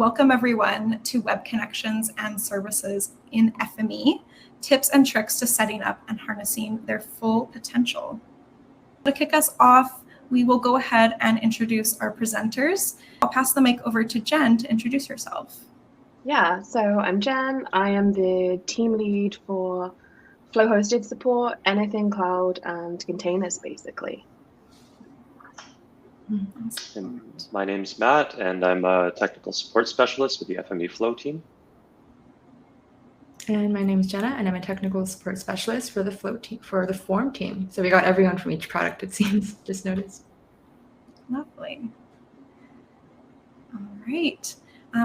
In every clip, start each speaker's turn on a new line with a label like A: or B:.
A: Welcome everyone to Web Connections and Services in FME, tips and tricks to setting up and harnessing their full potential. To kick us off, we will go ahead and introduce our presenters. I'll pass the mic over to Jen to introduce herself.
B: Yeah, so I'm Jen. I am the team lead for Flow hosted support, anything cloud and containers, basically.
C: And my name's Matt, and I'm a technical support specialist with the FME Flow team.
D: And my name is Jenna, and I'm a technical support specialist for the Flow team, for the Form team. So we got everyone from each product, it seems. Just noticed.
A: Lovely. All right.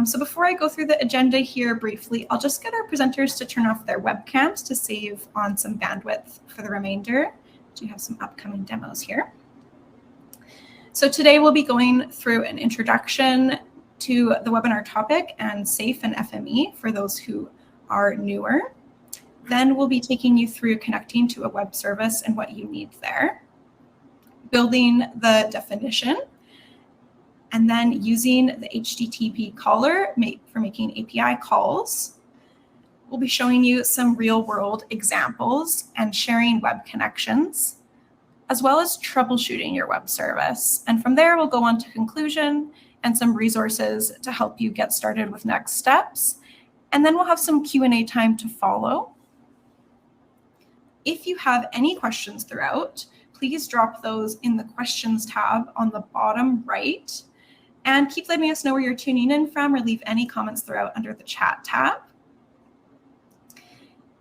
A: So before I go through the agenda here briefly, I'll just get our presenters to turn off their webcams to save on some bandwidth for the remainder. We do have some upcoming demos here. So today we'll be going through an introduction to the webinar topic and SAFE and FME for those who are newer. Then we'll be taking you through connecting to a web service and what you need there, building the definition, and then using the HTTPCaller for making API calls. We'll be showing you some real-world examples and sharing web connections, as well as troubleshooting your web service. And from there, we'll go on to conclusion and some resources to help you get started with next steps. And then we'll have some Q&A time to follow. If you have any questions throughout, please drop those in the questions tab on the bottom right. And keep letting us know where you're tuning in from, or leave any comments throughout under the chat tab.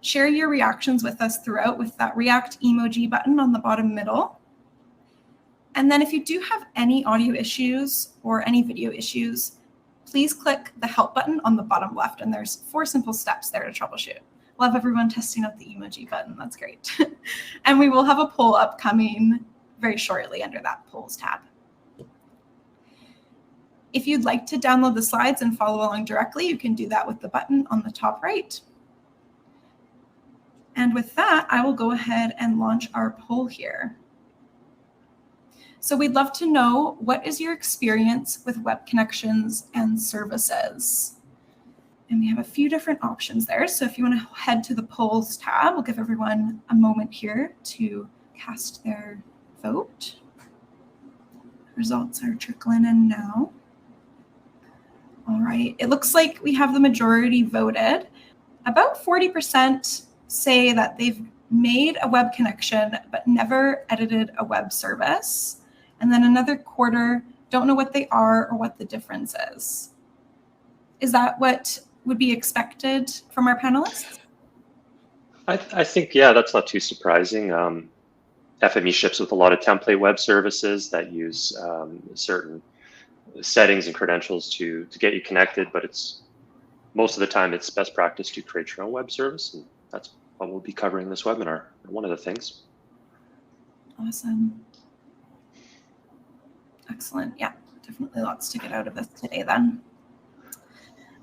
A: Share your reactions with us throughout with that react emoji button on the bottom middle. And then if you do have any audio issues or any video issues, please click the help button on the bottom left, and there's 4 simple steps there to troubleshoot. We'll have everyone testing out the emoji button. That's great. And we will have a poll upcoming very shortly under that polls tab. If you'd like to download the slides and follow along directly, you can do that with the button on the top right. And with that, I will go ahead and launch our poll here. So we'd love to know, what is your experience with web connections and services? And we have a few different options there. So if you want to head to the polls tab, we'll give everyone a moment here to cast their vote. Results are trickling in now. All right, it looks like we have the majority voted. About 40% say that they've made a web connection but never edited a web service. And then another quarter don't know what they are or what the difference is. Is that what would be expected from our panelists?
C: I think, yeah, that's not too surprising. FME ships with a lot of template web services that use certain settings and credentials to get you connected, but most of the time it's best practice to create your own web service, and that's what we'll be covering this webinar, one of the things.
A: Awesome. Excellent. Yeah, definitely lots to get out of this today then.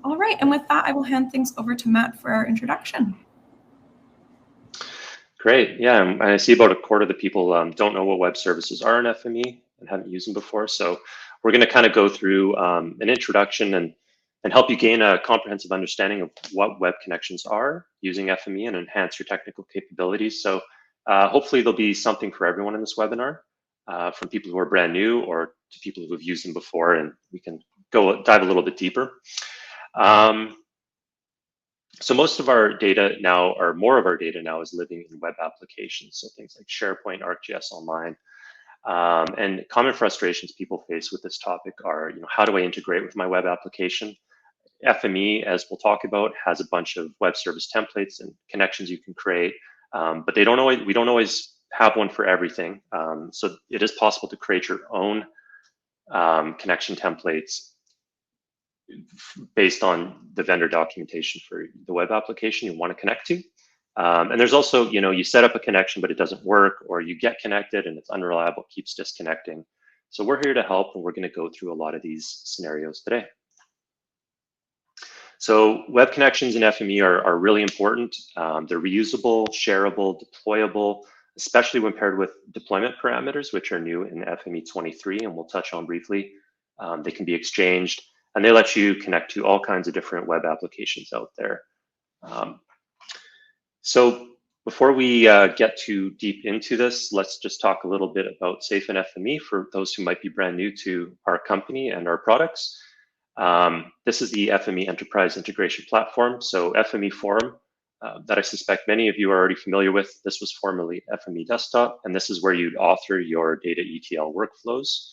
A: All right, and with that, I will hand things over to Matt for our introduction.
C: Great. Yeah, and I see about a quarter of the people don't know what web services are in FME and haven't used them before. So we're going to kind of go through an introduction and help you gain a comprehensive understanding of what web connections are using FME and enhance your technical capabilities. So hopefully there'll be something for everyone in this webinar, from people who are brand new or to people who have used them before, and we can dive a little bit deeper. So most of our data now, or more of our data now, is living in web applications. So things like SharePoint, ArcGIS Online. And common frustrations people face with this topic are, how do I integrate with my web application? FME, as we'll talk about, has a bunch of web service templates and connections you can create, but we don't always have one for everything. So it is possible to create your own connection templates based on the vendor documentation for the web application you want to connect to. And there's also, you set up a connection, but it doesn't work, or you get connected and it's unreliable, keeps disconnecting. So we're here to help, and we're going to go through a lot of these scenarios today. So web connections in FME are really important. They're reusable, shareable, deployable, especially when paired with deployment parameters, which are new in FME 23, and we'll touch on briefly. They can be exchanged and they let you connect to all kinds of different web applications out there. So before we get too deep into this, let's just talk a little bit about SAFE and FME for those who might be brand new to our company and our products. This is the FME Enterprise Integration Platform. So FME Forum, that I suspect many of you are already familiar with. This was formerly FME Desktop, and this is where you'd author your data ETL workflows.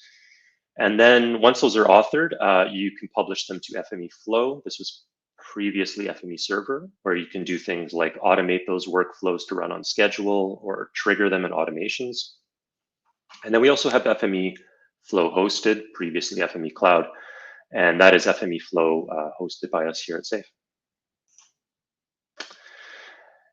C: And then once those are authored, you can publish them to FME Flow. This was previously FME Server, where you can do things like automate those workflows to run on schedule or trigger them in automations. And then we also have FME Flow hosted, previously FME Cloud, and that is FME Flow hosted by us here at SAFE.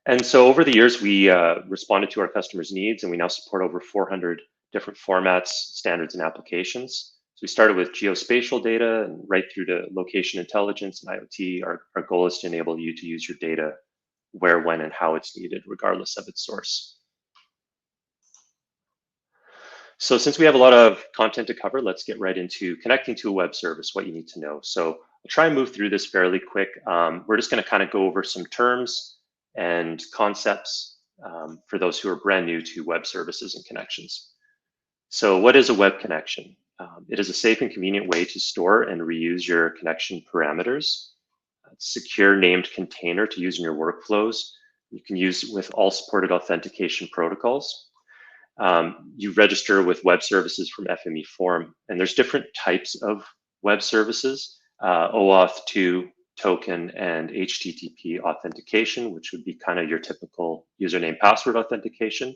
C: And so over the years, we responded to our customers' needs, and we now support over 400 different formats, standards, and applications. So we started with geospatial data and right through to location intelligence and IoT. Our goal is to enable you to use your data where, when, and how it's needed, regardless of its source. So since we have a lot of content to cover, let's get right into connecting to a web service, what you need to know. So I'll try and move through this fairly quick. We're just going to kind of go over some terms and concepts for those who are brand new to web services and connections. So what is a web connection? It is a safe and convenient way to store and reuse your connection parameters. It's a secure named container to use in your workflows. You can use with all supported authentication protocols. You register with web services from FME Forum, and there's different types of web services, OAuth 2, token, and HTTP authentication, which would be kind of your typical username password authentication.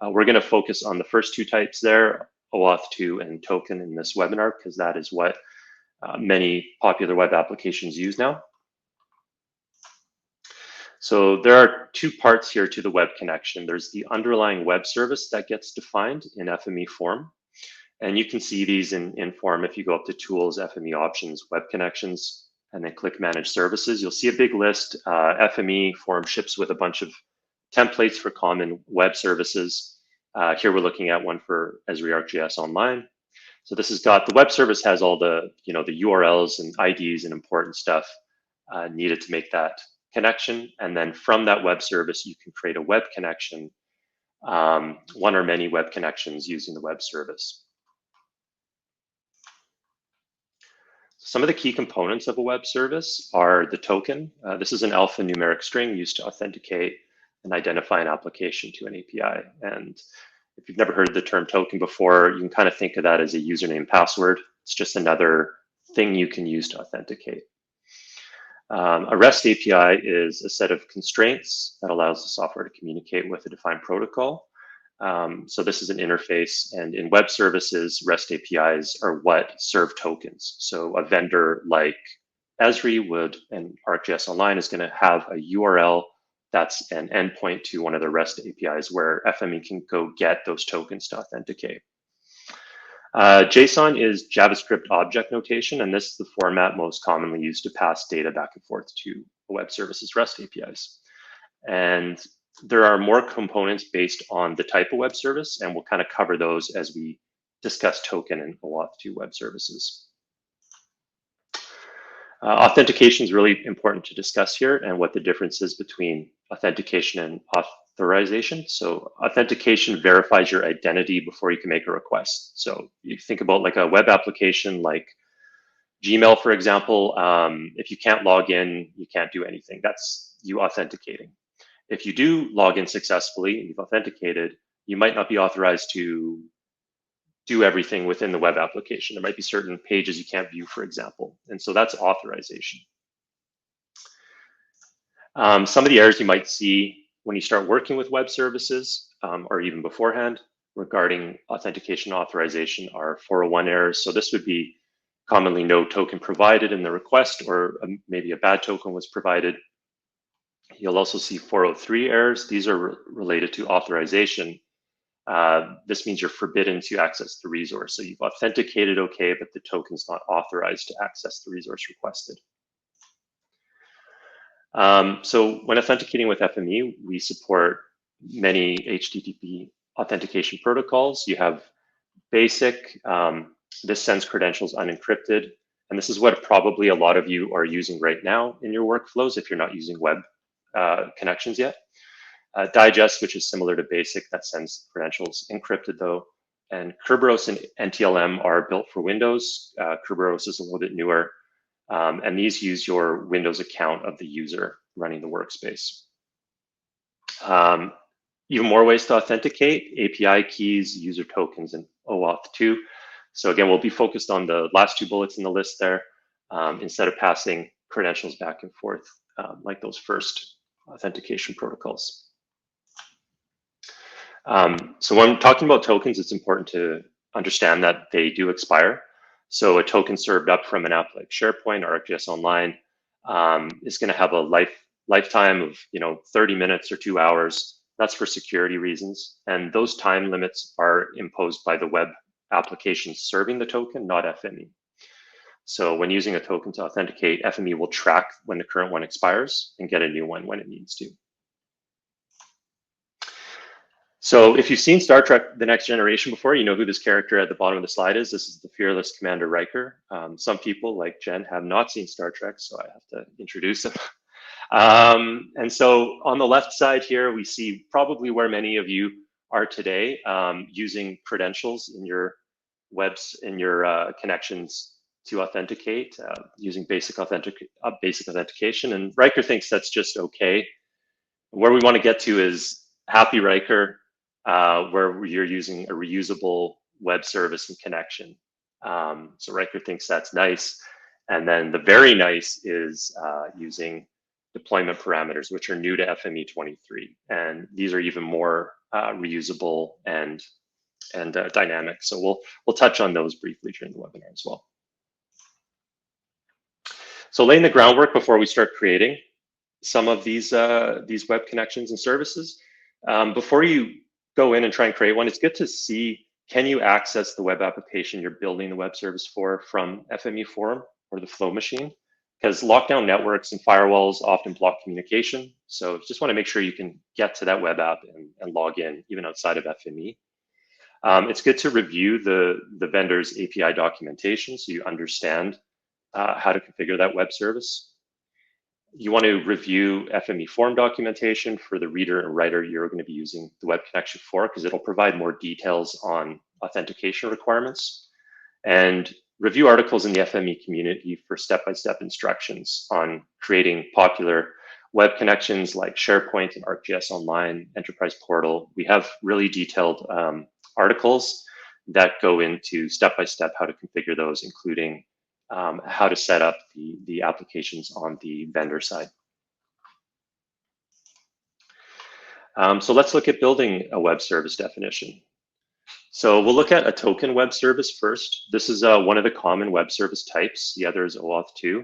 C: We're going to focus on the first two types there, OAuth 2 and token, in this webinar, because that is what many popular web applications use now. So there are two parts here to the web connection. There's the underlying web service that gets defined in FME Forum. And you can see these in Forum if you go up to Tools, FME Options, Web Connections, and then click Manage Services. You'll see a big list. FME Forum ships with a bunch of templates for common web services. Here we're looking at one for Esri ArcGIS Online. So this has got, the web service has all the, the URLs and IDs and important stuff needed to make that connection. And then from that web service, you can create a web connection, one or many web connections using the web service. Some of the key components of a web service are the token. This is an alphanumeric string used to authenticate and identify an application to an API. And if you've never heard the term token before, you can kind of think of that as a username password. It's just another thing you can use to authenticate. A REST API is a set of constraints that allows the software to communicate with a defined protocol. So this is an interface, and in web services, REST APIs are what serve tokens. So a vendor like Esri would, and ArcGIS Online is going to have a URL that's an endpoint to one of the REST APIs where FME can go get those tokens to authenticate. JSON is JavaScript object notation, and this is the format most commonly used to pass data back and forth to web services REST APIs. And there are more components based on the type of web service, and we'll kind of cover those as we discuss token and OAuth 2 web services. Authentication is really important to discuss here, and what the difference is between authentication and authorization. So authentication verifies your identity before you can make a request. So you think about like a web application like Gmail, for example. If you can't log in, you can't do anything. That's you authenticating. If you do log in successfully and you've authenticated, you might not be authorized to do everything within the web application. There might be certain pages you can't view, for example. And so that's authorization. Some of the errors you might see when you start working with web services, or even beforehand, regarding authentication authorization are 401 errors. So this would be commonly no token provided in the request, or maybe a bad token was provided. You'll also see 403 errors. These are related to authorization. This means you're forbidden to access the resource. So you've authenticated okay, but the token's not authorized to access the resource requested. So when authenticating with FME, we support many HTTP authentication protocols. You have basic, this sends credentials unencrypted. And this is what probably a lot of you are using right now in your workflows if you're not using web connections yet. Digest, which is similar to basic, that sends credentials encrypted though. And Kerberos and NTLM are built for Windows. Kerberos is a little bit newer. And these use your Windows account of the user running the workspace. Even more ways to authenticate: API keys, user tokens, and OAuth 2. So again, we'll be focused on the last two bullets in the list there, instead of passing credentials back and forth like those first authentication protocols. So when talking about tokens, it's important to understand that they do expire. So a token served up from an app like SharePoint or ArcGIS Online is going to have a lifetime of 30 minutes or 2 hours. That's for security reasons, and those time limits are imposed by the web application serving the token, not FME. So when using a token to authenticate, FME will track when the current one expires and get a new one when it needs to. So if you've seen Star Trek: The Next Generation before, you know who this character at the bottom of the slide is. This is the fearless Commander Riker. Some people, like Jen, have not seen Star Trek, so I have to introduce him. And so on the left side here, we see probably where many of you are today, using credentials in your connections to authenticate, using basic authentication. And Riker thinks that's just okay. Where we want to get to is happy Riker, where you're using a reusable web service and connection. So Riker thinks that's nice. And then the very nice is using deployment parameters, which are new to FME 23. And these are even more reusable and dynamic. So we'll touch on those briefly during the webinar as well. So laying the groundwork before we start creating some of these web connections and services. Before you go in and try and create one, it's good to see, can you access the web application you're building the web service for from FME Forum or the Flow machine? Because lockdown networks and firewalls often block communication. So you just want to make sure you can get to that web app and log in even outside of FME. It's good to review the vendor's API documentation so you understand how to configure that web service. You want to review FME Forum documentation for the reader and writer you're going to be using the web connection for, because it'll provide more details on authentication requirements. And review articles in the FME community for step-by-step instructions on creating popular web connections like SharePoint and ArcGIS Online, Enterprise Portal. We have really detailed articles that go into step-by-step how to configure those, including how to set up the applications on the vendor side. So let's look at building a web service definition. So we'll look at a token web service first. This is one of the common web service types. The other is OAuth 2.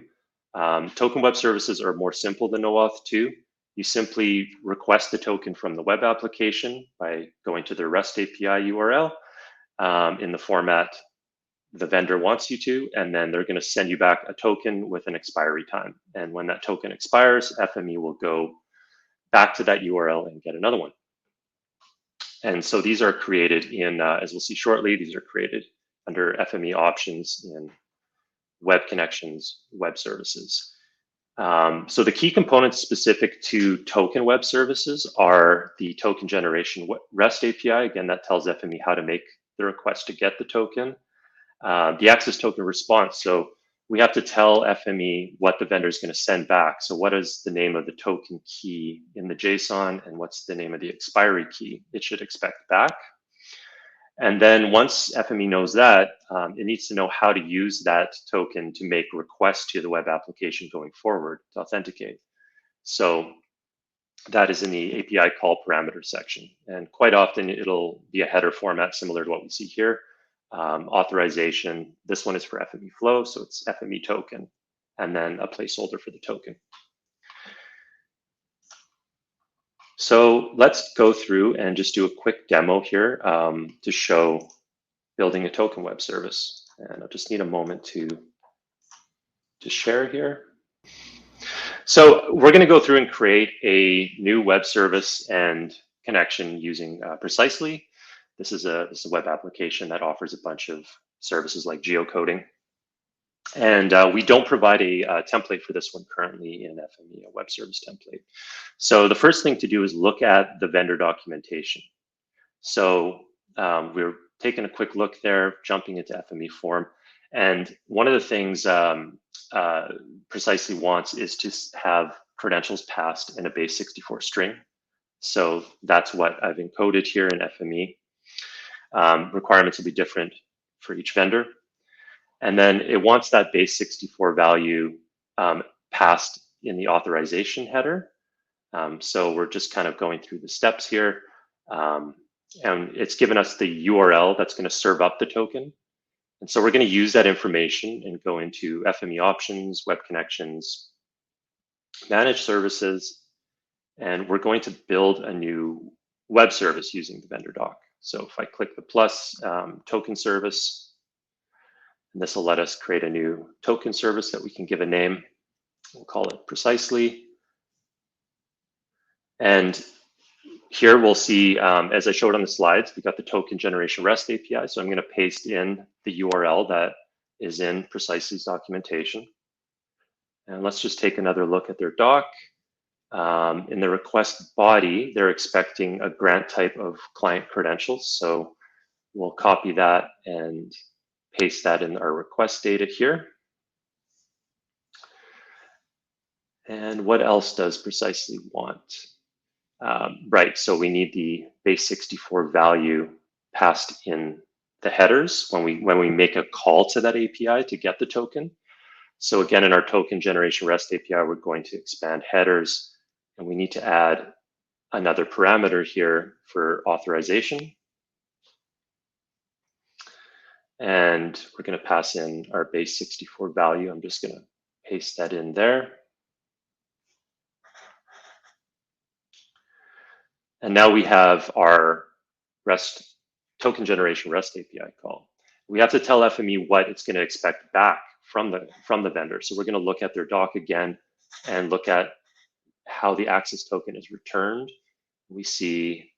C: Token web services are more simple than OAuth 2. You simply request the token from the web application by going to the REST API URL in the format the vendor wants you to, and then they're going to send you back a token with an expiry time. And when that token expires, FME will go back to that URL and get another one. And so these are created in, as we'll see shortly, these are created under FME options in web connections, web services. So the key components specific to token web services are the token generation REST API. Again, that tells FME how to make the request to get the token. The access token response. So we have to tell FME what the vendor is going to send back. So what is the name of the token key in the JSON, and what's the name of the expiry key it should expect back? And then once FME knows that, it needs to know how to use that token to make requests to the web application going forward to authenticate. So that is in the API call parameters section. And quite often it'll be a header format similar to what we see here. Authorization, this one is for FME Flow, so it's FME token, and then a placeholder for the token. So let's go through and just do a quick demo here to show building a token web service. And I'll just need a moment to share here. So we're going to go through and create a new web service and connection using Precisely. This is a web application that offers a bunch of services like geocoding. And we don't provide a template for this one currently in FME, a web service template. So the first thing to do is look at the vendor documentation. So we're taking a quick look there, jumping into FME form. And one of the things Precisely wants is to have credentials passed in a base 64 string. So that's what I've encoded here in FME. Requirements will be different for each vendor. And then it wants that base 64 value passed in the authorization header. So we're just kind of going through the steps here. And it's given us the URL that's going to serve up the token. And so we're going to use that information and go into FME options, web connections, manage services, and we're going to build a new web service using the vendor doc. So if I click the plus token service, and this will let us create a new token service that we can give a name. We'll call it Precisely. And here we'll see, as I showed on the slides, we got the token generation REST API. So I'm going to paste in the URL that is in Precisely's documentation. And let's just take another look at their doc. In the request body, they're expecting a grant type of client credentials. So we'll copy that and paste that in our request data here. And what else does Precisely want? Right, so we need the base 64 value passed in the headers when we make a call to that API to get the token. So again, in our token generation REST API, we're going to expand headers, and we need to add another parameter here for authorization. And we're going to pass in our base 64 value. I'm just going to paste that in there. And now we have our REST token generation REST API call. We have to tell FME what it's going to expect back from the vendor. So we're going to look at their doc again and look at how the access token is returned. We see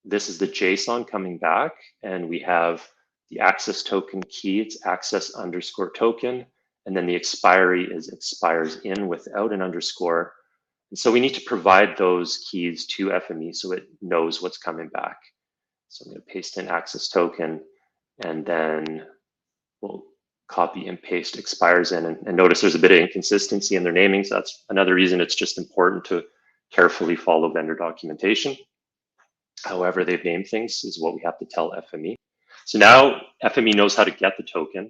C: this is the JSON coming back, and we have the access token key. It's access underscore token, and then the expiry is expires in without an underscore. And so we need to provide those keys to FME so it knows what's coming back. So I'm going to paste in access token, and then we'll copy and paste expires in. And notice there's a bit of inconsistency in their naming. So that's another reason it's just important to carefully follow vendor documentation. However they've named things is what we have to tell FME. So now FME knows how to get the token,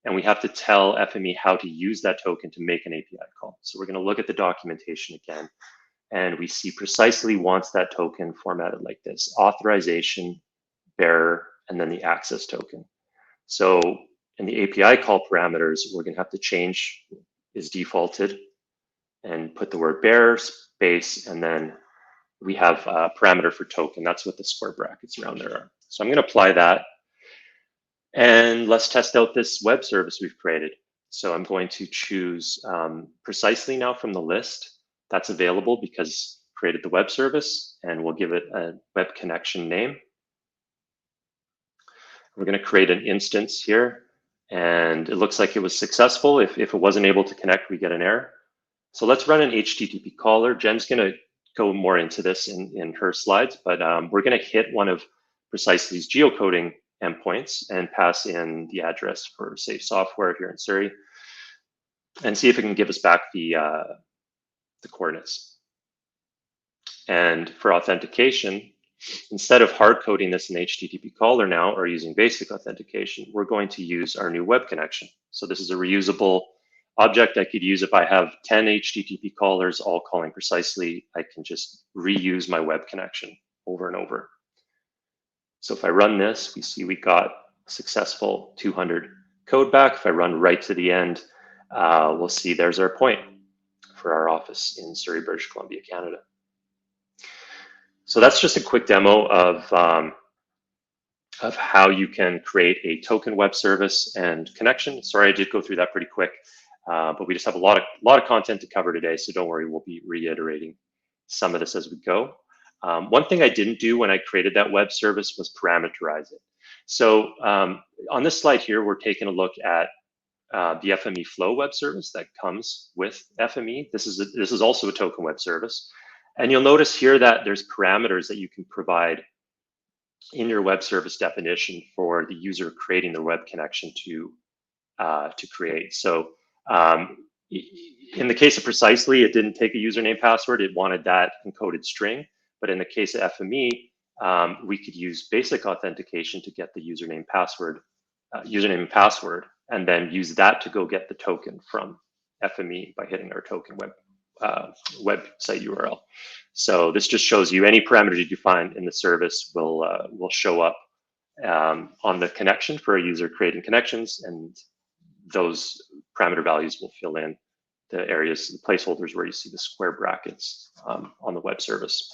C: and we have to tell FME how to use that token to make an API call. So we're going to look at the documentation again, and we see Precisely wants that token formatted like this: authorization, bearer, and then the access token. So in the API call parameters, we're going to have to change is defaulted and put the word bearer, space, and then we have a parameter for token. That's what the square brackets around there are. So I'm going to apply that. And let's test out this web service we've created. So I'm going to choose Precisely now from the list that's available because I created the web service, and we'll give it a web connection name. We're going to create an instance here, and it looks like it was successful. If it wasn't able to connect, we get an error. So let's run an HTTPCaller. Jen's going to go more into this in her slides, but we're going to hit one of Precisely's geocoding endpoints and pass in the address for Safe Software here in Surrey, and see if it can give us back the coordinates. And for authentication, instead of hard coding this in HTTPCaller now or using basic authentication, we're going to use our new web connection. So this is a reusable object I could use if I have 10 HTTP callers all calling Precisely. I can just reuse my web connection over and over. So if I run this, we see we got successful 200 code back. If I run right to the end, we'll see there's our point for our office in Surrey, British Columbia, Canada. So that's just a quick demo of how you can create a token web service and connection. Sorry, I did go through that pretty quick, but we just have a lot of content to cover today. So don't worry, we'll be reiterating some of this as we go. One thing I didn't do when I created that web service was parameterize it. So on this slide here, we're taking a look at the FME Flow web service that comes with FME. This is also a token web service. And you'll notice here that there's parameters that you can provide in your web service definition for the user creating the web connection to create. So in the case of Precisely, it didn't take a username password. It wanted that encoded string. But in the case of FME, we could use basic authentication to get the username and password, and then use that to go get the token from FME by hitting our token website URL. So this just shows you any parameters you define in the service will show up on the connection for a user creating connections, and those parameter values will fill in the areas, the placeholders where you see the square brackets on the web service.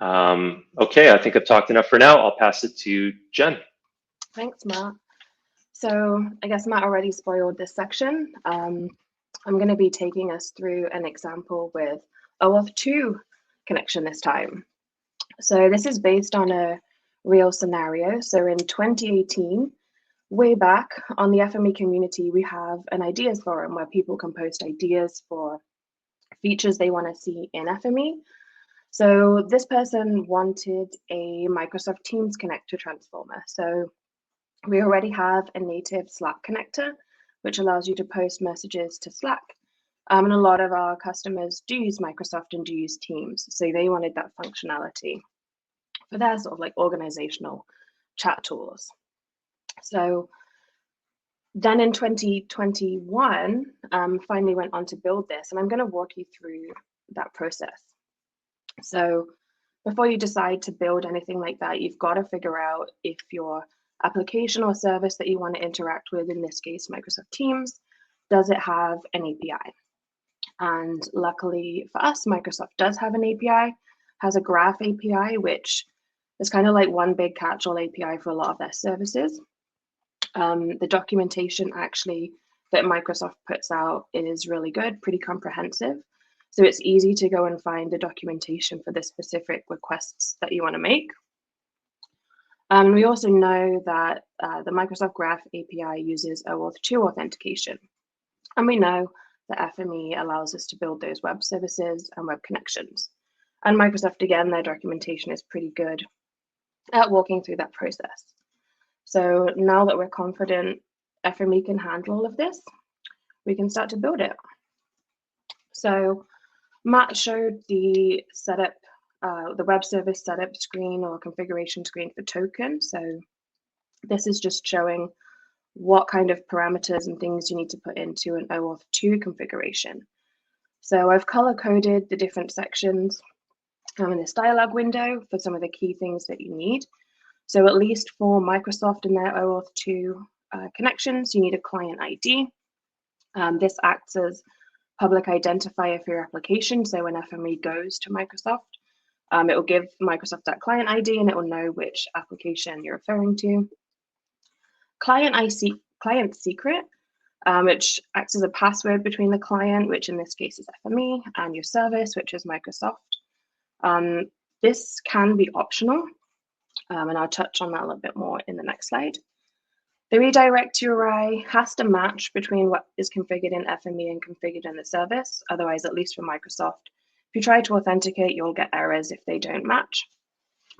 C: Okay, I think I've talked enough for now. I'll pass it to Jen.
B: Thanks, Matt. So I guess Matt already spoiled this section. I'm going to be taking us through an example with OAuth 2 connection this time. So this is based on a real scenario. So in 2018, way back on the FME community, we have an ideas forum where people can post ideas for features they want to see in FME. So this person wanted a Microsoft Teams connector transformer. So we already have a native Slack connector, which allows you to post messages to Slack. And a lot of our customers do use Microsoft and do use Teams. So they wanted that functionality for their sort of like organizational chat tools. So then in 2021, finally went on to build this, and I'm going to walk you through that process. So before you decide to build anything like that, you've got to figure out if your application or service that you want to interact with, in this case, Microsoft Teams, does it have an API? And luckily for us, Microsoft does have an API, has a graph API, which is kind of like one big catch-all API for a lot of their services. The documentation actually that Microsoft puts out is really good, pretty comprehensive. So it's easy to go and find the documentation for the specific requests that you want to make. We also know that the Microsoft Graph API uses OAuth 2 authentication. And we know that FME allows us to build those web services and web connections. And Microsoft, again, their documentation is pretty good at walking through that process. So now that we're confident FME can handle all of this, we can start to build it. So Matt showed the setup, the web service setup screen or configuration screen for token. So this is just showing what kind of parameters and things you need to put into an OAuth 2 configuration. So I've color coded the different sections in this dialog window for some of the key things that you need. So at least for Microsoft and their OAuth 2 connections, you need a client ID. This acts as public identifier for your application. So when FME goes to Microsoft, it will give Microsoft that client ID and it will know which application you're referring to. Client secret, which acts as a password between the client, which in this case is FME, and your service, which is Microsoft. This can be optional, and I'll touch on that a little bit more in the next slide. The redirect URI has to match between what is configured in FME and configured in the service. Otherwise, at least for Microsoft, if you try to authenticate, you'll get errors if they don't match.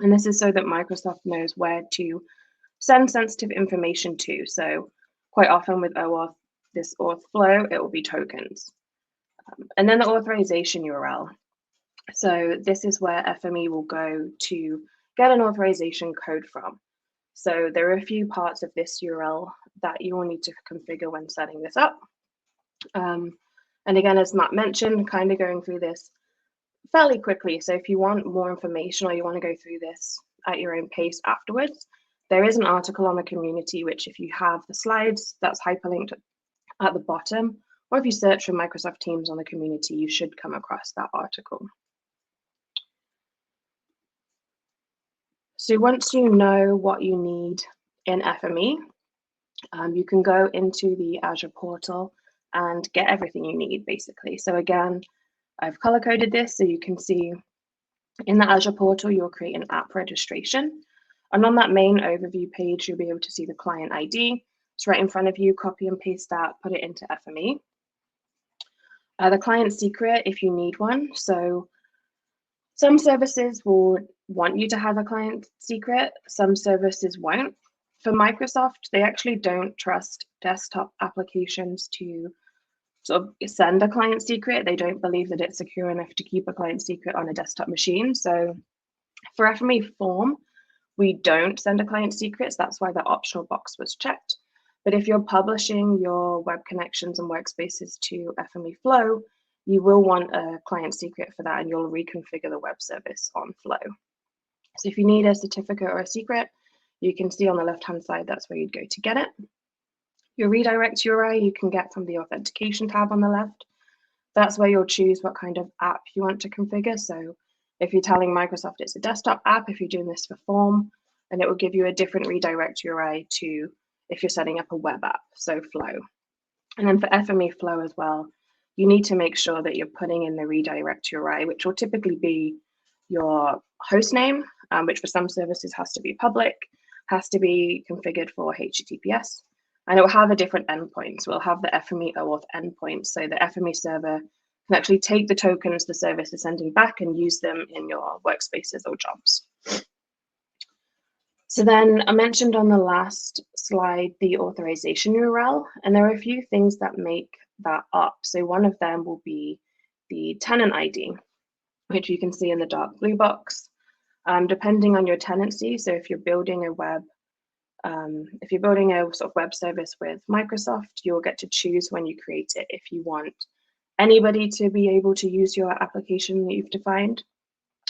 B: And this is so that Microsoft knows where to send sensitive information to. So quite often with OAuth, this auth flow, it will be tokens. And then the authorization URL. So this is where FME will go to get an authorization code from. So there are a few parts of this URL that you will need to configure when setting this up. And again, as Matt mentioned, kind of going through this fairly quickly. So if you want more information or you want to go through this at your own pace afterwards, there is an article on the community, which if you have the slides, that's hyperlinked at the bottom. Or if you search for Microsoft Teams on the community, you should come across that article. So once you know what you need in FME, you can go into the Azure portal and get everything you need, basically. So again, I've color-coded this so you can see in the Azure portal, you'll create an app registration. And on that main overview page, you'll be able to see the client ID. It's right in front of you, copy and paste that, put it into FME. The client secret, if you need one. So some services will want you to have a client secret, some services won't. For Microsoft, they actually don't trust desktop applications to sort of send a client secret. They don't believe that it's secure enough to keep a client secret on a desktop machine. So for FME form, we don't send a client secrets. That's why the optional box was checked. But if you're publishing your web connections and workspaces to FME Flow, you will want a client secret for that, and you'll reconfigure the web service on Flow. So if you need a certificate or a secret, you can see on the left-hand side, that's where you'd go to get it. Your redirect URI you can get from the authentication tab on the left. That's where you'll choose what kind of app you want to configure. So if you're telling Microsoft it's a desktop app, if you're doing this for form, then it will give you a different redirect URI to if you're setting up a web app, so Flow. And then for FME Flow as well, you need to make sure that you're putting in the redirect URI, which will typically be your host name, which for some services has to be public, has to be configured for HTTPS, and it will have a different endpoint. So we'll have the FME OAuth endpoint, so the FME server can actually take the tokens the service is sending back and use them in your workspaces or jobs. So then I mentioned on the last slide the authorization URL, and there are a few things that make that up. So one of them will be the tenant ID, which you can see in the dark blue box. Depending on your tenancy, so if you're building a web, if you're building a sort of web service with Microsoft, you'll get to choose when you create it if you want anybody to be able to use your application that you've defined.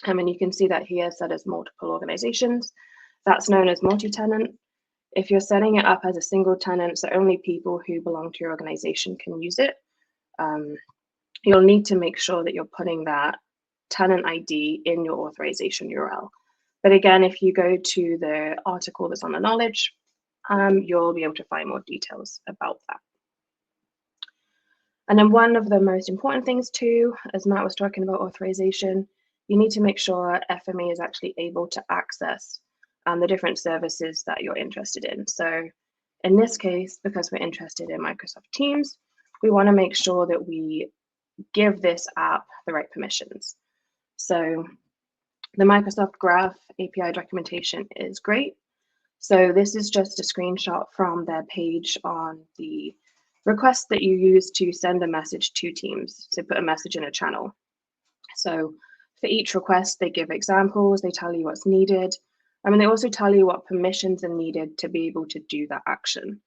B: And you can see that here set as multiple organizations. That's known as multi-tenant. If you're setting it up as a single tenant, so only people who belong to your organization can use it, you'll need to make sure that you're putting that tenant ID in your authorization URL. But again, if you go to the article that's on the knowledge, you'll be able to find more details about that. And then one of the most important things too, as Matt was talking about authorization, you need to make sure FME is actually able to access the different services that you're interested in. So in this case, because we're interested in Microsoft Teams, we want to make sure that we give this app the right permissions. So the Microsoft Graph API documentation is great. So this is just a screenshot from their page on the request that you use to send a message to Teams, to put a message in a channel. So for each request, they give examples, they tell you what's needed. They also tell you what permissions are needed to be able to do that action.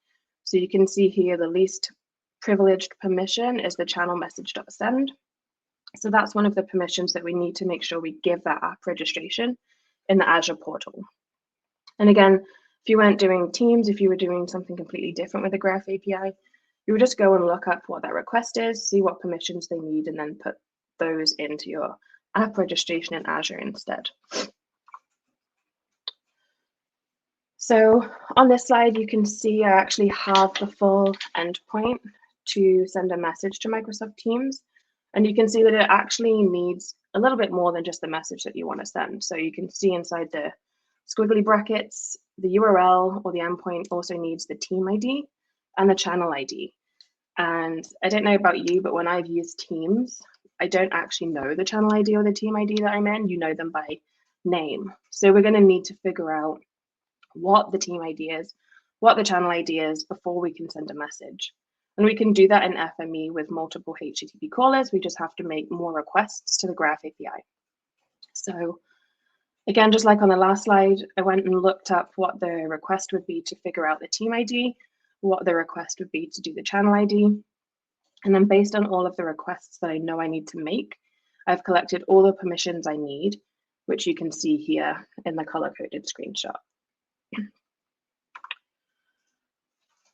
B: So you can see here the least privileged permission is the channel message.send. So that's one of the permissions that we need to make sure we give that app registration in the Azure portal. And again, if you weren't doing Teams, if you were doing something completely different with the Graph API, you would just go and look up what that request is, see what permissions they need, and then put those into your app registration in Azure instead. So on this slide, you can see I actually have the full endpoint to send a message to Microsoft Teams. And you can see that it actually needs a little bit more than just the message that you want to send. So you can see inside the squiggly brackets, the URL or the endpoint also needs the team ID and the channel ID. And I don't know about you, but when I've used Teams, I don't actually know the channel ID or the team ID that I'm in. You know them by name. So we're going to need to figure out what the team ID is, what the channel ID is before we can send a message. And we can do that in FME with multiple HTTP callers. We just have to make more requests to the Graph API. So again, just like on the last slide, I went and looked up what the request would be to figure out the team ID, what the request would be to do the channel ID. And then based on all of the requests that I know I need to make, I've collected all the permissions I need, which you can see here in the color-coded screenshot.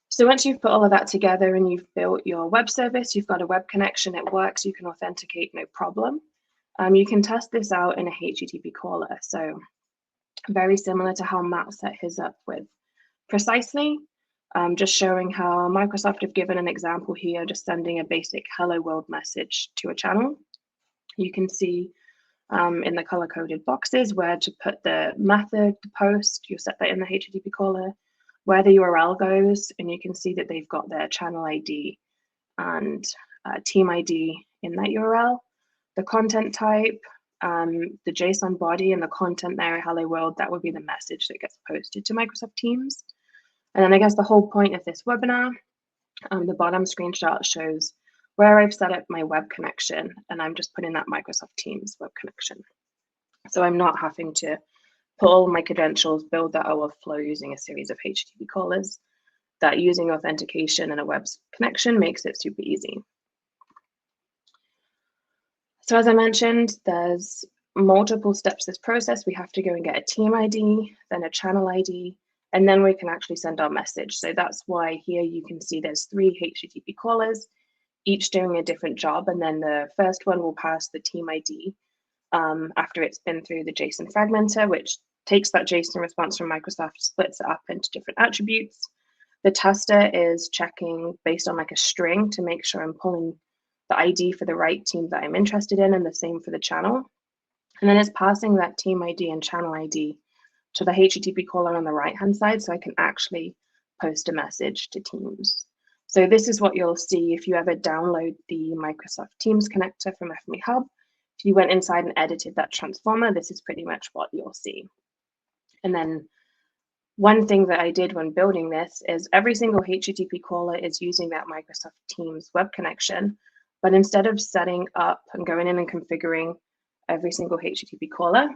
B: So once you've put all of that together and you've built your web service, you've got a web connection, it works, you can authenticate no problem. You can test this out in a HTTP caller. So very similar to how Matt set his up with Precisely, just showing how Microsoft have given an example here, just sending a basic hello world message to a channel. You can see in the color-coded boxes where to put the method, the post, you set that in the HTTP caller. where the URL goes, and you can see that they've got their channel ID and team ID in that URL. The content type, the JSON body and the content there, hello world, that would be the message that gets posted to Microsoft Teams. And then I guess the whole point of this webinar, the bottom screenshot shows where I've set up my web connection, and I'm just putting that Microsoft Teams web connection. So I'm not having to put all my credentials, build that OAuth flow using a series of HTTP callers. That using authentication and a web connection makes it super easy. So as I mentioned, there's multiple steps to this process. We have to go and get a team ID, then a channel ID, and then we can actually send our message. So that's why here you can see there's 3 HTTP callers, each doing a different job. And then the first one will pass the team ID after it's been through the JSON fragmenter, which takes that JSON response from Microsoft, splits it up into different attributes. The tester is checking based on like a string to make sure I'm pulling the ID for the right team that I'm interested in, and the same for the channel. And then it's passing that team ID and channel ID to the HTTP caller on the right-hand side, so I can actually post a message to Teams. So this is what you'll see if you ever download the Microsoft Teams connector from FME Hub. If you went inside and edited that transformer, this is pretty much what you'll see. And then one thing that I did when building this is every single HTTP caller is using that Microsoft Teams web connection, but instead of setting up and going in and configuring every single HTTP caller,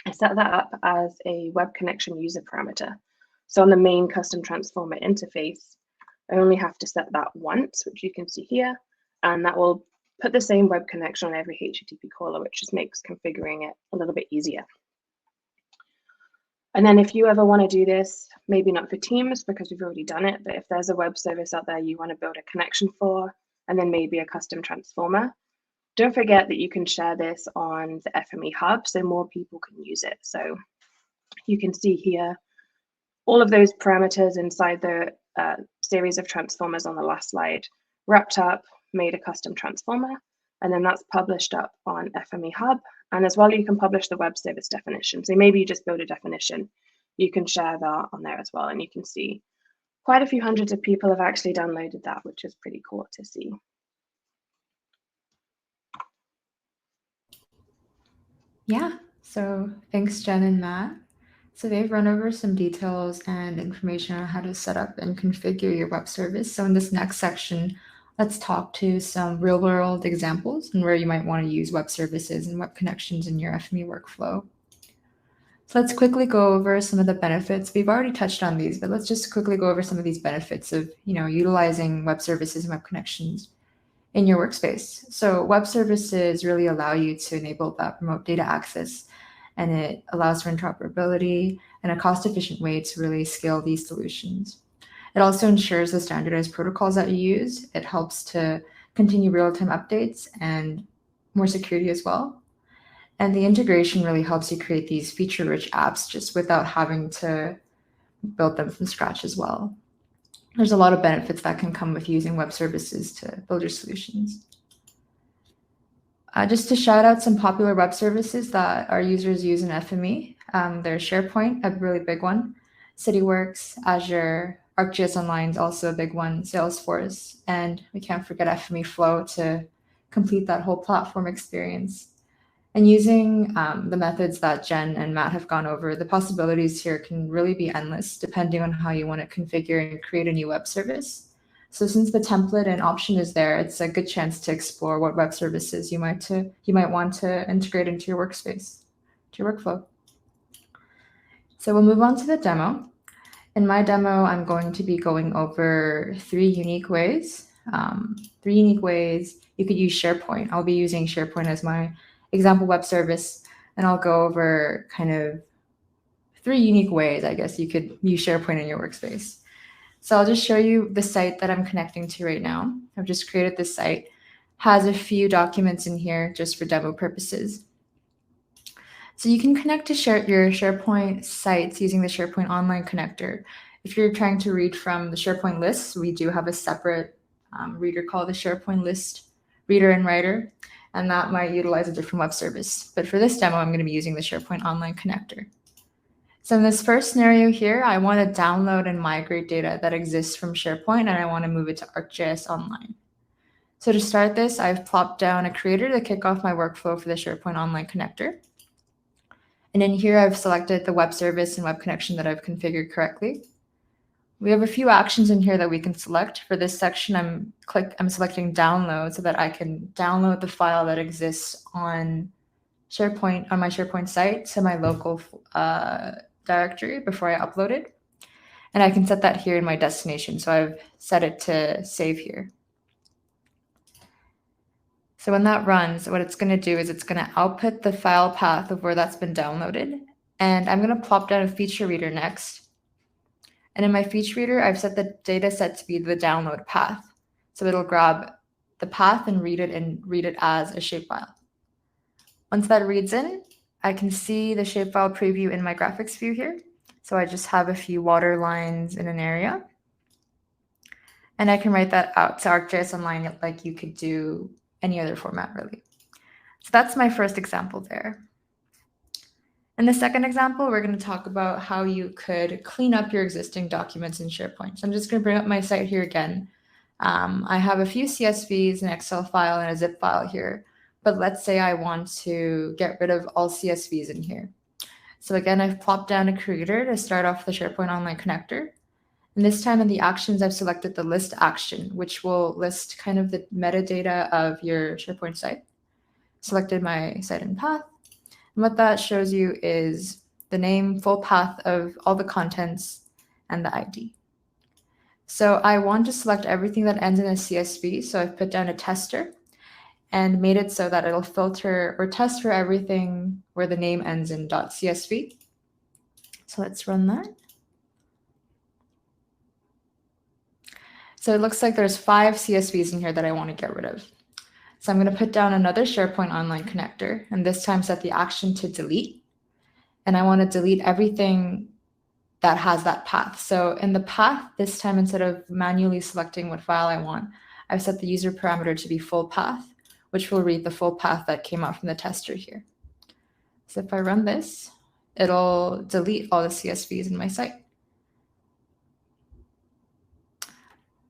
B: I set that up as a web connection user parameter. So on the main custom transformer interface, I only have to set that once, which you can see here, and that will put the same web connection on every HTTP caller, which just makes configuring it a little bit easier. And then if you ever want to do this, maybe not for Teams because we've already done it, but if there's a web service out there you want to build a connection for, and then maybe a custom transformer, don't forget that you can share this on the FME Hub so more people can use it. So you can see here all of those parameters inside the series of transformers on the last slide, wrapped up, made a custom transformer, and then that's published up on FME Hub. And as well, you can publish the web service definition. So maybe you just build a definition, you can share that on there as well. And you can see quite a few hundreds of people have actually downloaded that, which is pretty cool to see.
D: Yeah, so thanks, Jen and Matt. So they've run over some details and information on how to set up and configure your web service. So in this next section, let's talk to some real-world examples and where you might want to use web services and web connections in your FME workflow. So let's quickly go over some of the benefits. We've already touched on these, but let's just quickly go over some of these benefits of utilizing web services and web connections in your workspace. So web services really allow you to enable that remote data access, and it allows for interoperability and a cost-efficient way to really scale these solutions. It also ensures the standardized protocols that you use. It helps to continue real-time updates and more security as well. And the integration really helps you create these feature-rich apps just without having to build them from scratch as well. There's a lot of benefits that can come with using web services to build your solutions. Just to shout out some popular web services that our users use in FME, there's SharePoint, a really big one, CityWorks, Azure, ArcGIS Online is also a big one, Salesforce, and we can't forget FME Flow to complete that whole platform experience. And using the methods that Jen and Matt have gone over, the possibilities here can really be endless depending on how you want to configure and create a new web service. So since the template and option is there, it's a good chance to explore what web services you might want to integrate into your workspace, to your workflow. So we'll move on to the demo. In my demo, I'm going to be going over 3 unique ways. 3 unique ways you could use SharePoint. I'll be using SharePoint as my example web service, and I'll go over kind of 3 unique ways, I guess, you could use SharePoint in your workspace. So I'll just show you the site that I'm connecting to right now. I've just created this site. Has a few documents in here just for demo purposes. So you can connect to your SharePoint sites using the SharePoint Online connector. If you're trying to read from the SharePoint lists, we do have a separate reader called the SharePoint List Reader and Writer, and that might utilize a different web service. But for this demo, I'm going to be using the SharePoint Online connector. So in this first scenario here, I want to download and migrate data that exists from SharePoint, and I want to move it to ArcGIS Online. So to start this, I've plopped down a creator to kick off my workflow for the SharePoint Online connector. And in here, I've selected the web service and web connection that I've configured correctly. We have a few actions in here that we can select. For this section, I'm selecting download so that I can download the file that exists on SharePoint, on my SharePoint site to my local directory before I upload it. And I can set that here in my destination. So I've set it to save here. So when that runs, what it's going to do is it's going to output the file path of where that's been downloaded. And I'm going to plop down a feature reader next. And in my feature reader, I've set the data set to be the download path. So it'll grab the path and read it as a shapefile. Once that reads in, I can see the shapefile preview in my graphics view here. So I just have a few water lines in an area. And I can write that out to ArcGIS Online like you could do any other format, really. So that's my first example there. In the second example, we're going to talk about how you could clean up your existing documents in SharePoint. So I'm just going to bring up my site here again. I have a few CSVs, an Excel file, and a zip file here. But let's say I want to get rid of all CSVs in here. So again, I've plopped down a creator to start off the SharePoint Online connector. And this time in the actions, I've selected the list action, which will list kind of the metadata of your SharePoint site. Selected my site and path. And what that shows you is the name, full path of all the contents, and the ID. So I want to select everything that ends in a CSV. So I've put down a tester and made it so that it'll filter or test for everything where the name ends in .csv. So let's run that. So it looks like there's 5 CSVs in here that I want to get rid of. So I'm going to put down another SharePoint Online connector, and this time set the action to delete. And I want to delete everything that has that path. So in the path, this time, instead of manually selecting what file I want, I've set the user parameter to be full path, which will read the full path that came out from the tester here. So if I run this, it'll delete all the CSVs in my site.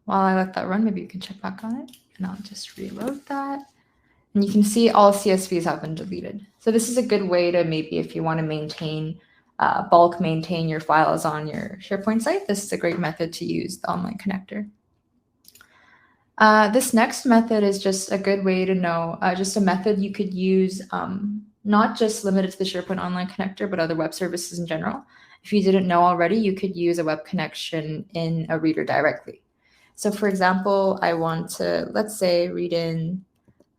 D: While I let that run, maybe you can check back on it, and I'll just reload that. And you can see all CSVs have been deleted. So this is a good way to maybe, if you want to maintain, bulk maintain your files on your SharePoint site, this is a great method to use, the online connector. This next method is just a good way to know, just a method you could use, not just limited to the SharePoint Online connector, but other web services in general. If you didn't know already, you could use a web connection in a reader directly. So for example, I want to, let's say, read in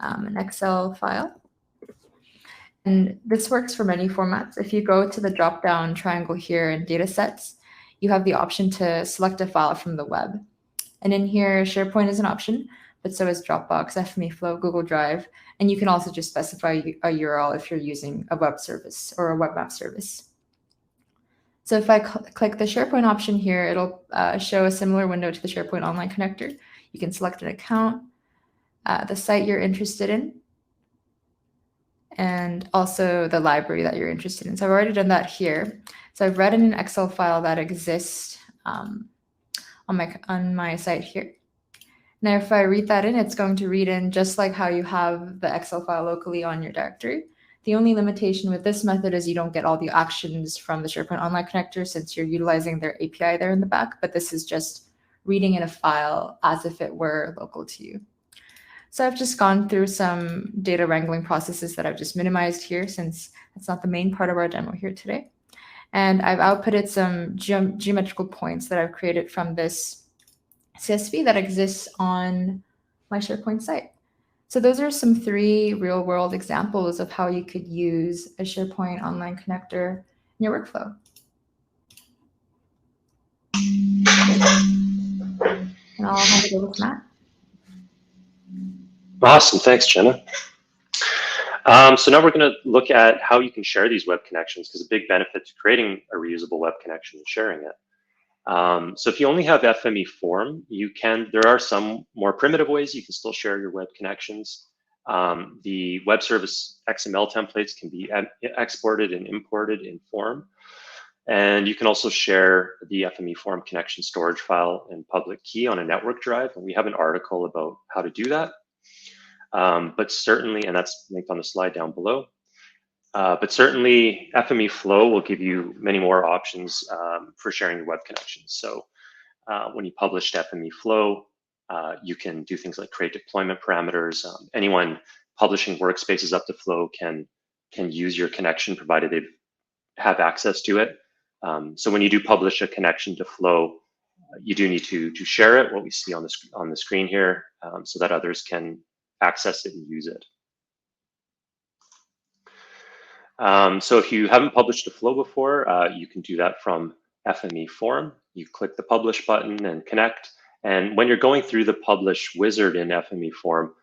D: an Excel file. And this works for many formats. If you go to the drop-down triangle here in data sets, you have the option to select a file from the web. And in here, SharePoint is an option, but so is Dropbox, FME Flow, Google Drive. And you can also just specify a URL if you're using a web service or a web app service. So if I click the SharePoint option here, it'll show a similar window to the SharePoint Online connector. You can select an account, the site you're interested in, and also the library that you're interested in. So I've already done that here. So I've read in an Excel file that exists on my site here. Now, if I read that in, it's going to read in just like how you have the Excel file locally on your directory. The only limitation with this method is you don't get all the actions from the SharePoint Online connector since you're utilizing their API there in the back, but this is just reading in a file as if it were local to you. So I've just gone through some data wrangling processes that I've just minimized here since that's not the main part of our demo here today. And I've outputted some geometrical points that I've created from this CSV that exists on my SharePoint site. So those are some 3 real-world examples of how you could use a SharePoint Online connector in your workflow. And I'll hand it over to Matt.
C: Awesome, thanks, Jenna. So now we're going to look at how you can share these web connections, because a big benefit to creating a reusable web connection is sharing it. So if you only have FME form, there are some more primitive ways you can still share your web connections. The web service XML templates can be exported and imported in form. And you can also share the FME form connection storage file and public key on a network drive. And we have an article about how to do that. But certainly, and that's linked on the slide down below, but certainly FME Flow will give you many more options for sharing your web connections. So when you publish to FME Flow, you can do things like create deployment parameters. Anyone publishing workspaces up to Flow can use your connection provided they have access to it. So when you do publish a connection to Flow, you do need to share it, what we see on the screen here, so that others can access it and use it. So if you haven't published to Flow before, you can do that from FME Form. You click the Publish button and connect. And when you're going through the Publish wizard in FME Form,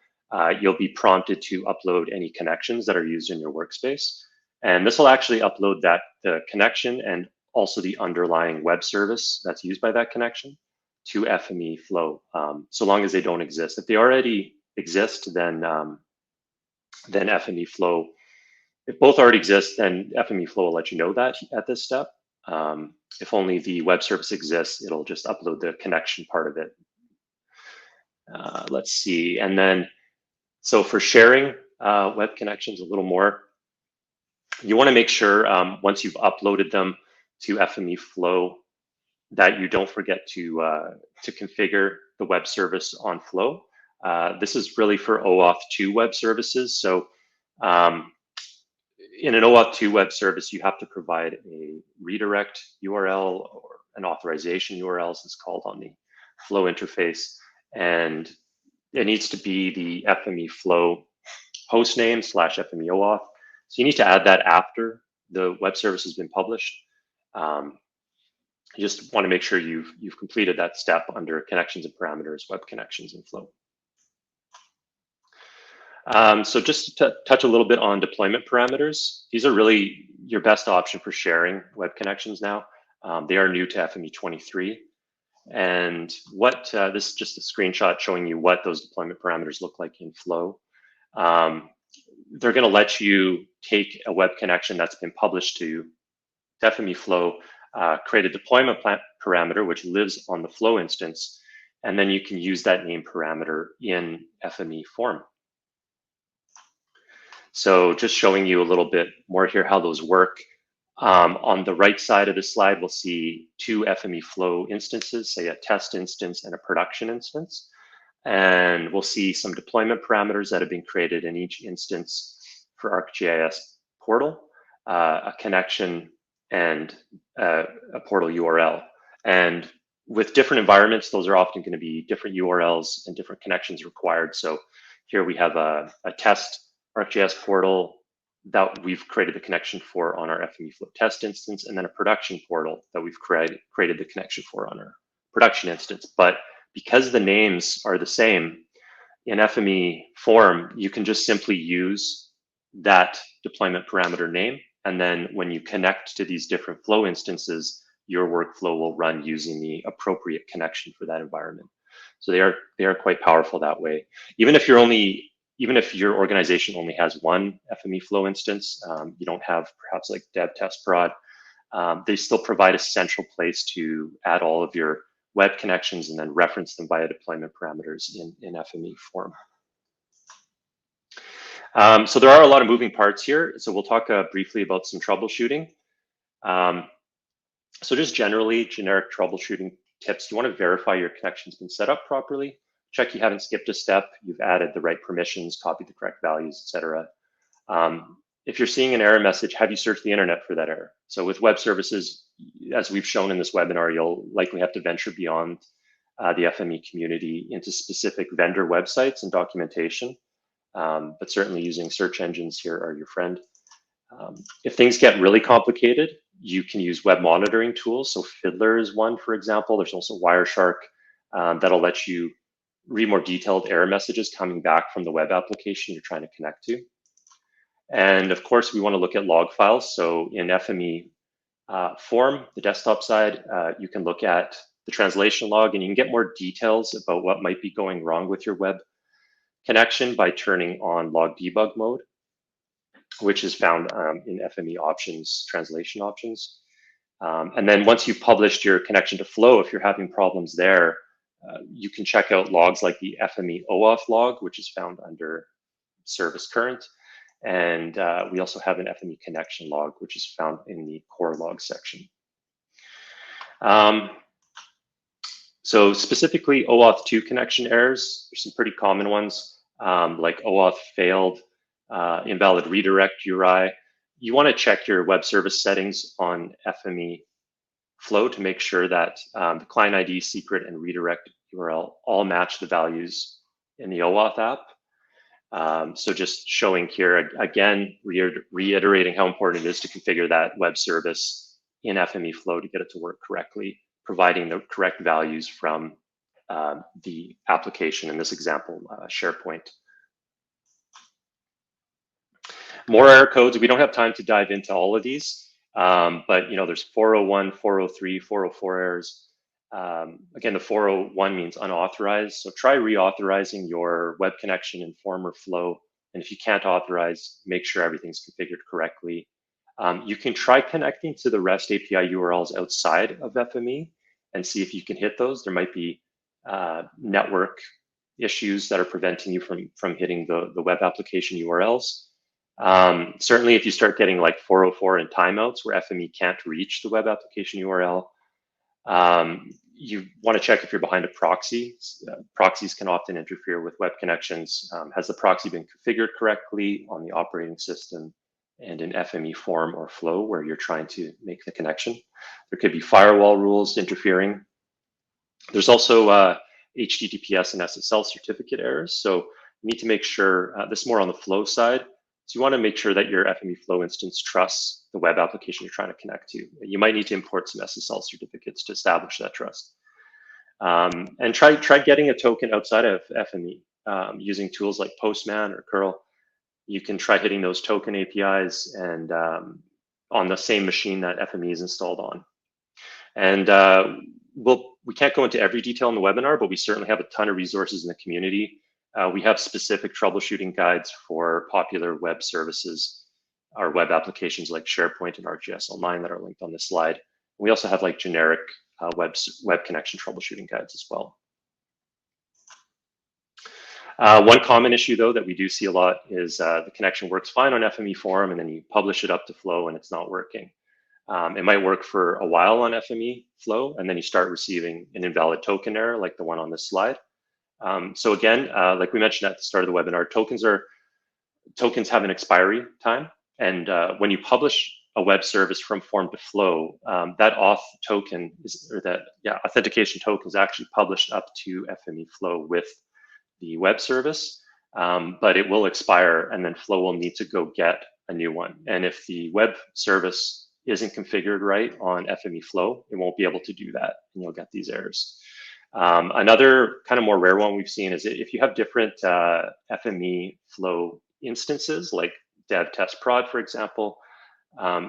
C: you'll be prompted to upload any connections that are used in your workspace. And this will actually upload the connection and also the underlying web service that's used by that connection to FME Flow, so long as they don't exist. If they already exist, then FME Flow, if both already exist, then FME Flow will let you know that at this step. If only the web service exists, it'll just upload the connection part of it. Let's see, and then, so for sharing web connections a little more, you want to make sure once you've uploaded them to FME Flow that you don't forget to configure the web service on Flow. This is really for OAuth 2 web services. So in an OAuth 2 web service, you have to provide a redirect URL or an authorization URL, as it's called on the Flow interface. And it needs to be the FME Flow hostname / FME OAuth. So you need to add that after the web service has been published. You just want to make sure you've completed that step under connections and parameters, web connections in Flow. So just to touch a little bit on deployment parameters, these are really your best option for sharing web connections now. They are new to FME 23. And what this is just a screenshot showing you what those deployment parameters look like in Flow. They're going to let you take a web connection that's been published to FME Flow, create a deployment parameter which lives on the Flow instance, and then you can use that name parameter in FME Form. So just showing you a little bit more here how those work. On the right side of the slide, we'll see two FME Flow instances, say a test instance and a production instance. And we'll see some deployment parameters that have been created in each instance for ArcGIS portal, a connection, and a portal URL. And with different environments, those are often going to be different URLs and different connections required. So here we have a test ArcGIS portal that we've created the connection for on our FME Flow test instance, and then a production portal that we've created the connection for on our production instance. But because the names are the same, in FME Form, you can just simply use that deployment parameter name. And then when you connect to these different Flow instances, your workflow will run using the appropriate connection for that environment. So they are quite powerful that way. Even if your organization only has one FME Flow instance, you don't have perhaps like dev test prod, they still provide a central place to add all of your web connections and then reference them via deployment parameters in FME Form. So there are a lot of moving parts here. So we'll talk briefly about some troubleshooting. So just generally, generic troubleshooting tips. You want to verify your connection's been set up properly. Check you haven't skipped a step. You've added the right permissions, copied the correct values, etc. If you're seeing an error message, have you searched the internet for that error? So with web services, as we've shown in this webinar, you'll likely have to venture beyond the FME community into specific vendor websites and documentation. But certainly using search engines here are your friend. If things get really complicated, you can use web monitoring tools. So Fiddler is one, for example. There's also Wireshark that'll let you read more detailed error messages coming back from the web application you're trying to connect to. And of course, we want to look at log files. So in FME Form, the desktop side, you can look at the translation log and you can get more details about what might be going wrong with your web connection by turning on log debug mode, which is found in FME options, translation options. And then once you've published your connection to Flow, if you're having problems there, you can check out logs like the FME oauth log, which is found under service current. And we also have an FME connection log, which is found in the core log section. So specifically OAuth 2 connection errors, there's some pretty common ones, like OAuth failed, invalid redirect URI. You want to check your web service settings on FME Flow to make sure that the client ID, secret, and redirect URL all match the values in the OAuth app. So just showing here, again, reiterating how important it is to configure that web service in FME Flow to get it to work correctly, providing the correct values from the application, in this example, SharePoint. More error codes. We don't have time to dive into all of these, but there's 401, 403, 404 errors. Again, the 401 means unauthorized. So try reauthorizing your web connection in Form or Flow. And if you can't authorize, make sure everything's configured correctly. You can try connecting to the REST API URLs outside of FME and see if you can hit those. There might be network issues that are preventing you from hitting the web application URLs. Certainly, if you start getting like 404 and timeouts where FME can't reach the web application URL, you want to check if you're behind a proxy. Proxies can often interfere with web connections. Has the proxy been configured correctly on the operating system and in FME Form or Flow where you're trying to make the connection? There could be firewall rules interfering. There's also HTTPS and SSL certificate errors. So you need to make sure, this is more on the Flow side. So you want to make sure that your FME Flow instance trusts the web application you're trying to connect to. You might need to import some SSL certificates to establish that trust. And try getting a token outside of FME using tools like Postman or curl. You can try hitting those token APIs and on the same machine that FME is installed on. And we can't go into every detail in the webinar, but we certainly have a ton of resources in the community. We have specific troubleshooting guides for popular web services or web applications like SharePoint and ArcGIS Online that are linked on this slide. We also have like generic web connection troubleshooting guides as well. One common issue though that we do see a lot is the connection works fine on FME Forum and then you publish it up to Flow and it's not working. It might work for a while on FME Flow and then you start receiving an invalid token error like the one on this slide. So again, like we mentioned at the start of the webinar, tokens have an expiry time. And when you publish a web service from Form to Flow, that auth token authentication token is actually published up to FME Flow with the web service, but it will expire and then Flow will need to go get a new one. And if the web service isn't configured right on FME Flow, it won't be able to do that and you'll get these errors. Another kind of more rare one we've seen is if you have different FME Flow instances, like dev test prod, for example,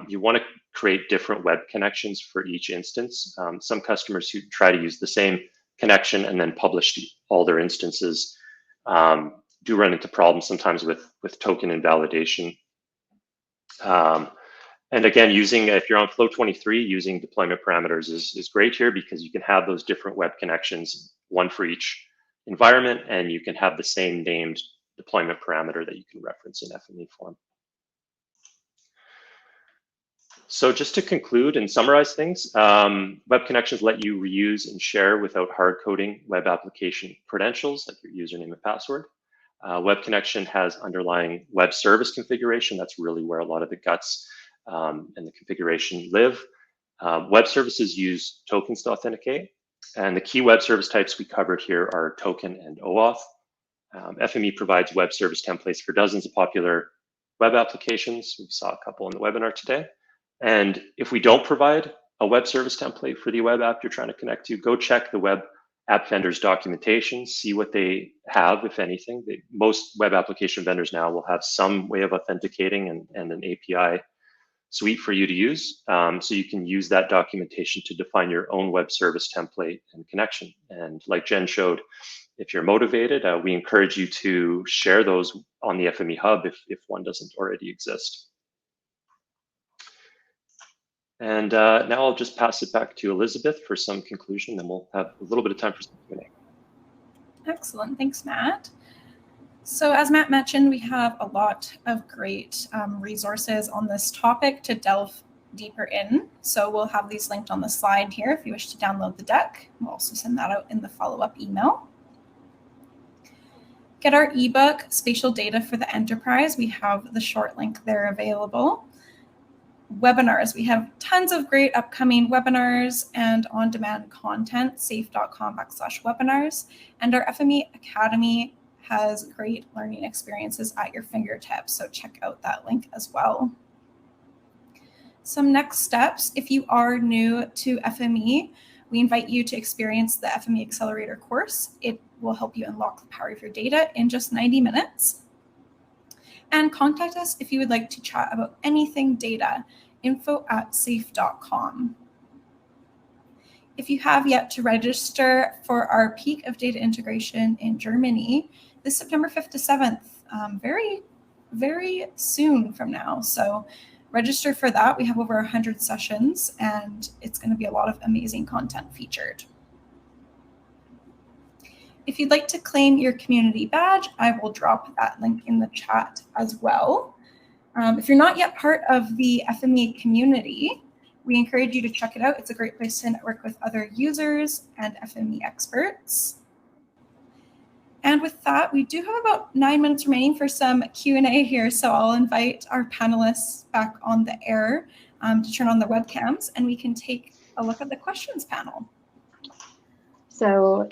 C: you want to create different web connections for each instance. Some customers who try to use the same connection and then publish all their instances do run into problems sometimes with token invalidation. And again, if you're on Flow 23, using deployment parameters is great here because you can have those different web connections, one for each environment, and you can have the same named deployment parameter that you can reference in FME Form. So just to conclude and summarize things, web connections let you reuse and share without hard coding web application credentials like your username and password. Web connection has underlying web service configuration. That's really where a lot of the guts and the configuration live. Web services use tokens to authenticate. And the key web service types we covered here are token and OAuth. FME provides web service templates for dozens of popular web applications. We saw a couple in the webinar today. And if we don't provide a web service template for the web app you're trying to connect to, go check the web app vendors' documentation, see what they have, if anything. Most web application vendors now will have some way of authenticating and an API suite for you to use. So you can use that documentation to define your own web service template and connection. And like Jen showed, if you're motivated, we encourage you to share those on the FME Hub if one doesn't already exist. And now I'll just pass it back to Elizabeth for some conclusion, then we'll have a little bit of time for some Q&A.
A: Excellent. Thanks, Matt. So as Matt mentioned, we have a lot of great resources on this topic to delve deeper in. So we'll have these linked on the slide here if you wish to download the deck. We'll also send that out in the follow-up email. Get our ebook, Spatial Data for the Enterprise. We have the short link there available. Webinars. We have tons of great upcoming webinars and on-demand content, safe.com/webinars. And our FME Academy has great learning experiences at your fingertips. So check out that link as well. Some next steps. If you are new to FME, we invite you to experience the FME Accelerator course. It will help you unlock the power of your data in just 90 minutes. And contact us if you would like to chat about anything data, info@safe.com. If you have yet to register for our Peak of Data Integration in Germany, this September 5th to 7th, very, very soon from now. So register for that. We have over 100 sessions and it's going to be a lot of amazing content featured. If you'd like to claim your community badge, I will drop that link in the chat as well. If you're not yet part of the FME community, we encourage you to check it out. It's a great place to network with other users and FME experts. And with that, we do have about 9 minutes remaining for some Q&A here. So I'll invite our panelists back on the air to turn on the webcams and we can take a look at the questions panel.
B: So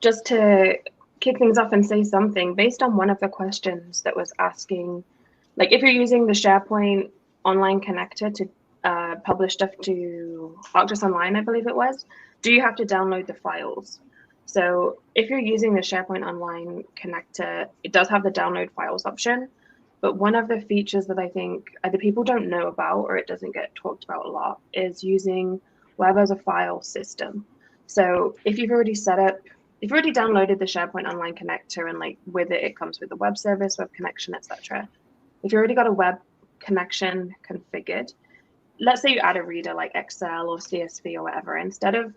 B: just to kick things off and say something, based on one of the questions that was asking, like if you're using the SharePoint online connector to publish stuff to ArcGIS Online, I believe it was, do you have to download the files? So if you're using the SharePoint Online connector, it does have the download files option. But one of the features that I think either people don't know about or it doesn't get talked about a lot is using Web as a file system. So if you've already set up, if you've already downloaded the SharePoint Online connector and like with it, it comes with the web service, web connection, etc. If you've already got a web connection configured, let's say you add a reader like Excel or CSV or whatever, instead of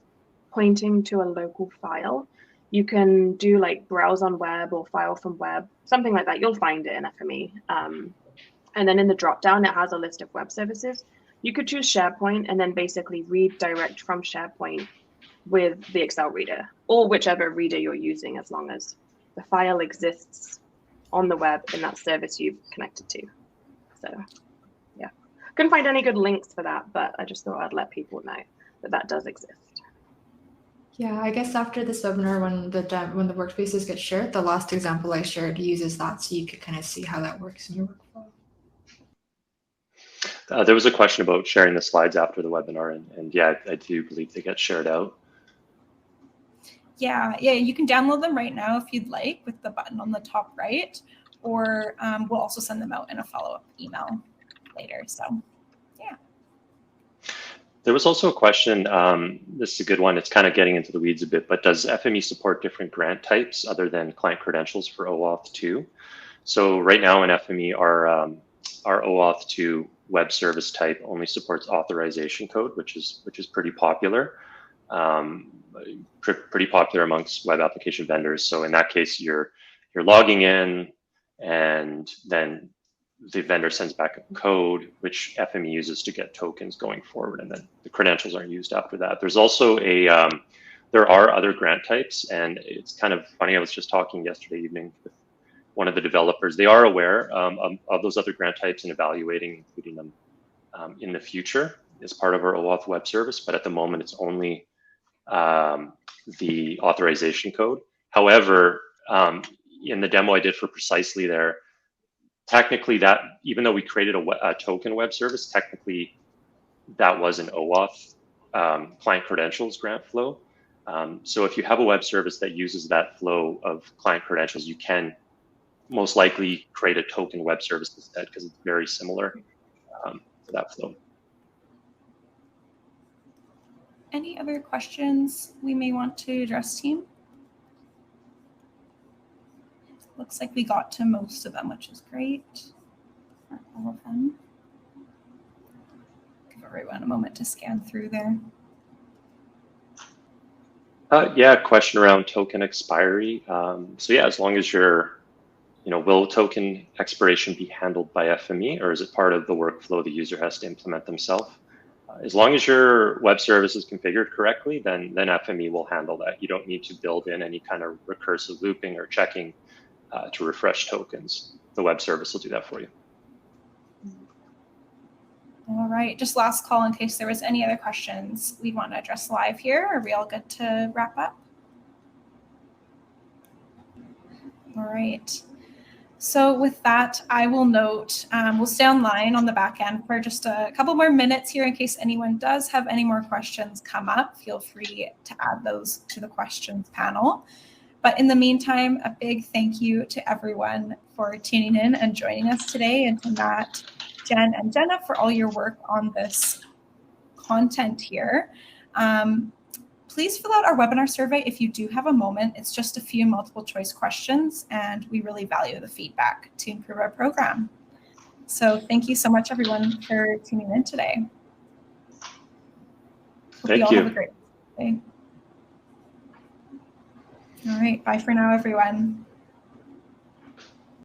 B: pointing to a local file, you can do like browse on web or file from web, something like that. You'll find it in FME. And then in the dropdown, it has a list of web services. You could choose SharePoint and then basically read direct from SharePoint with the Excel reader or whichever reader you're using, as long as the file exists on the web in that service you've connected to. So yeah, couldn't find any good links for that, but I just thought I'd let people know that that does exist.
D: Yeah, I guess after this webinar, when the workspaces get shared, the last example I shared uses that, so you could kind of see how that works in your workflow.
C: There was a question about sharing the slides after the webinar, and yeah, I do believe they get shared out.
A: Yeah, you can download them right now if you'd like with the button on the top right, or we'll also send them out in a follow-up email later. So yeah.
C: There was also a question, this is a good one, it's kind of getting into the weeds a bit, but does FME support different grant types other than client credentials for OAuth 2? So right now in FME, our OAuth 2 web service type only supports authorization code, which is pretty popular. Pretty popular amongst web application vendors. So in that case, you're logging in and then the vendor sends back a code, which FME uses to get tokens going forward, and then the credentials aren't used after that. There's also there are other grant types, and it's kind of funny. I was just talking yesterday evening with one of the developers. They are aware of those other grant types and evaluating including them in the future as part of our OAuth web service, but at the moment it's only the authorization code. However, in the demo I did for Precisely there, technically that, even though we created a token web service, technically that was an OAuth client credentials grant flow. So if you have a web service that uses that flow of client credentials, you can most likely create a token web service instead, because it's very similar to that flow.
A: Any other questions we may want to address, team? Looks like we got to most of them, which is great. Not all of them. Give a everyone a moment to scan through there.
C: Yeah, question around token expiry. So yeah, as long as your, will token expiration be handled by FME, or is it part of the workflow the user has to implement themselves? As long as your web service is configured correctly, then FME will handle that. You don't need to build in any kind of recursive looping or checking to refresh tokens. The web service will do that for you.
A: All right, just last call in case there was any other questions we want to address live here. Are we all good to wrap up? All right. So with that, I will note, we'll stay online on the back end for just a couple more minutes here in case anyone does have any more questions come up. Feel free to add those to the questions panel. But in the meantime, a big thank you to everyone for tuning in and joining us today, and to Matt, Jen, and Jenna for all your work on this content here. Please fill out our webinar survey if you do have a moment. It's just a few multiple choice questions, and we really value the feedback to improve our program. So thank you so much, everyone, for tuning in today. Hope you all have a great day. All right, bye for now, everyone.